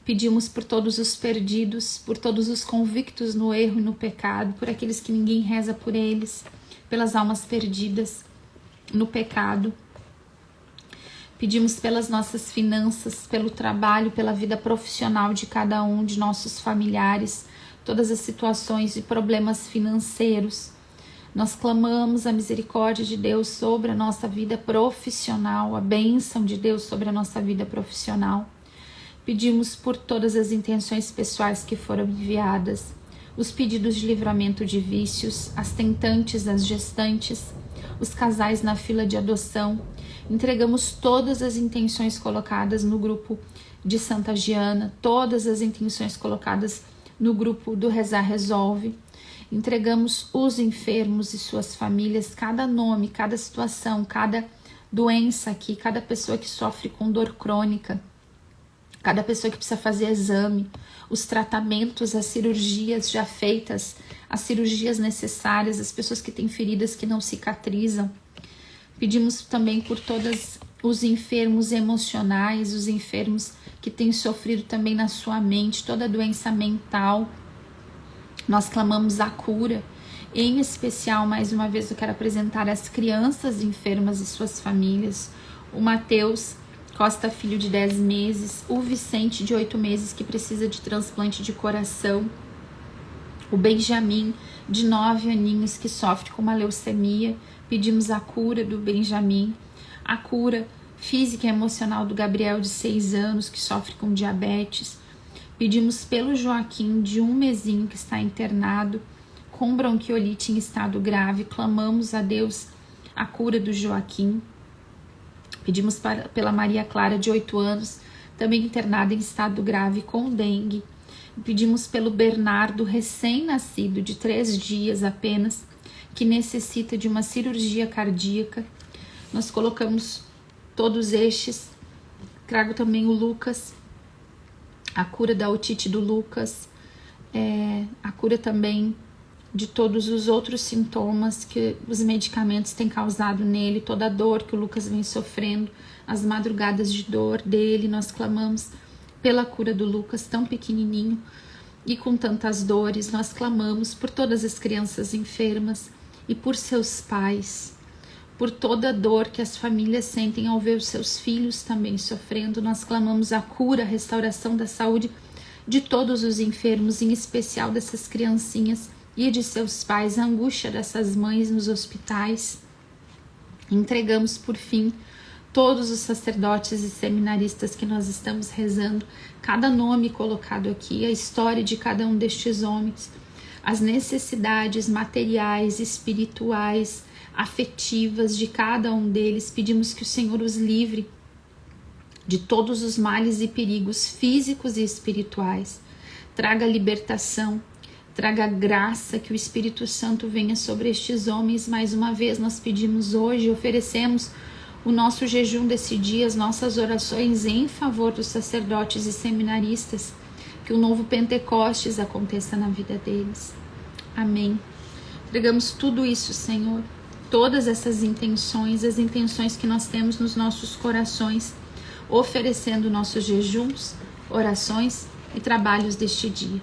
Pedimos por todos os perdidos, por todos os convictos no erro e no pecado, por aqueles que ninguém reza por eles, pelas almas perdidas no pecado. Pedimos pelas nossas finanças, pelo trabalho, pela vida profissional de cada um de nossos familiares, todas as situações e problemas financeiros. Nós clamamos a misericórdia de Deus sobre a nossa vida profissional, a bênção de Deus sobre a nossa vida profissional. Pedimos por todas as intenções pessoais que foram enviadas, os pedidos de livramento de vícios, as tentantes, as gestantes, os casais na fila de adoção. Entregamos todas as intenções colocadas no grupo de Santa Giana, todas as intenções colocadas no grupo do Rezar Resolve. Entregamos os enfermos e suas famílias, cada nome, cada situação, cada doença aqui, cada pessoa que sofre com dor crônica, cada pessoa que precisa fazer exame, os tratamentos, as cirurgias já feitas, as cirurgias necessárias, as pessoas que têm feridas que não cicatrizam. Pedimos também por todos os enfermos emocionais, os enfermos que têm sofrido também na sua mente, toda doença mental. Nós clamamos a cura. Em especial, mais uma vez, eu quero apresentar as crianças enfermas e suas famílias. O Matheus Costa Filho, de 10 meses. O Vicente, de 8 meses, que precisa de transplante de coração. O Benjamin, de 9 aninhos, que sofre com uma leucemia. Pedimos a cura do Benjamin. A cura física e emocional do Gabriel, de 6 anos, que sofre com diabetes. Pedimos pelo Joaquim, de 1 mesinho, que está internado com bronquiolite em estado grave. Clamamos a Deus a cura do Joaquim. Pedimos pela Maria Clara, de 8 anos, também internada em estado grave com dengue. Pedimos pelo Bernardo, recém-nascido, de 3 dias apenas, que necessita de uma cirurgia cardíaca. Nós colocamos todos estes. Trago também o Lucas, a cura da otite do Lucas, a cura também de todos os outros sintomas que os medicamentos têm causado nele, toda a dor que o Lucas vem sofrendo, as madrugadas de dor dele. Nós clamamos pela cura do Lucas, tão pequenininho e com tantas dores. Nós clamamos por todas as crianças enfermas e por seus pais, por toda a dor que as famílias sentem ao ver os seus filhos também sofrendo. Nós clamamos a cura, a restauração da saúde de todos os enfermos, em especial dessas criancinhas e de seus pais, a angústia dessas mães nos hospitais. Entregamos, por fim, todos os sacerdotes e seminaristas que nós estamos rezando, cada nome colocado aqui, a história de cada um destes homens, as necessidades materiais, espirituais, afetivas de cada um deles. Pedimos que o Senhor os livre de todos os males e perigos físicos e espirituais. Traga libertação, traga graça, que o Espírito Santo venha sobre estes homens. Mais uma vez nós pedimos hoje, oferecemos o nosso jejum desse dia, as nossas orações em favor dos sacerdotes e seminaristas, que o novo Pentecostes aconteça na vida deles. Amém. Entregamos tudo isso, Senhor. Todas essas intenções, as intenções que nós temos nos nossos corações, oferecendo nossos jejuns, orações e trabalhos deste dia.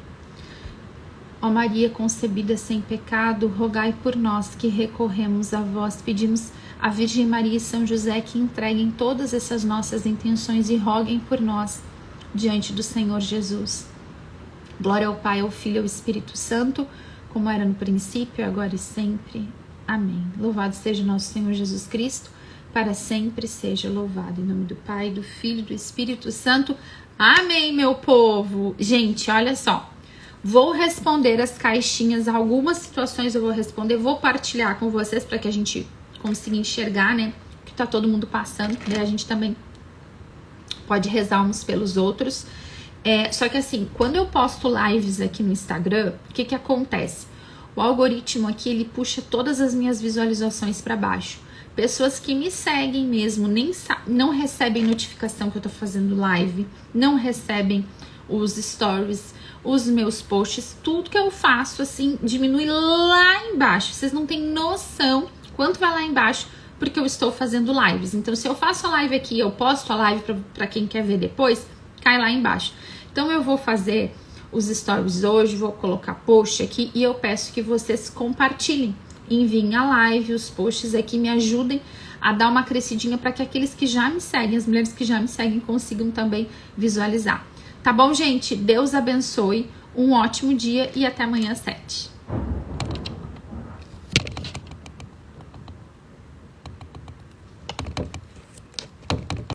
Ó Maria concebida sem pecado, rogai por nós que recorremos a vós. Pedimos à Virgem Maria e São José que entreguem todas essas nossas intenções e roguem por nós diante do Senhor Jesus. Glória ao Pai, ao Filho e ao Espírito Santo, como era no princípio, agora e sempre. Amém. Louvado seja o nosso Senhor Jesus Cristo, para sempre seja louvado. Em nome do Pai, do Filho e do Espírito Santo. Amém, meu povo. Gente, olha só. Vou responder as caixinhas, algumas situações eu vou responder, vou partilhar com vocês para que a gente consiga enxergar, né, o que tá todo mundo passando, né, a gente também pode rezar uns pelos outros. Só que assim, quando eu posto lives aqui no Instagram, o que acontece? O algoritmo aqui, ele puxa todas as minhas visualizações para baixo. Pessoas que me seguem mesmo, não recebem notificação que eu tô fazendo live, não recebem os stories, os meus posts, tudo que eu faço, assim, diminui lá embaixo. Vocês não têm noção quanto vai lá embaixo, porque eu estou fazendo lives. Então, se eu faço a live aqui, eu posto a live para quem quer ver depois, cai lá embaixo. Então, eu vou fazer os stories hoje, vou colocar post aqui e eu peço que vocês compartilhem, enviem a live, os posts aqui, me ajudem a dar uma crescidinha para que aqueles que já me seguem, as mulheres que já me seguem, consigam também visualizar. Tá bom, gente? Deus abençoe, um ótimo dia e até amanhã às 7.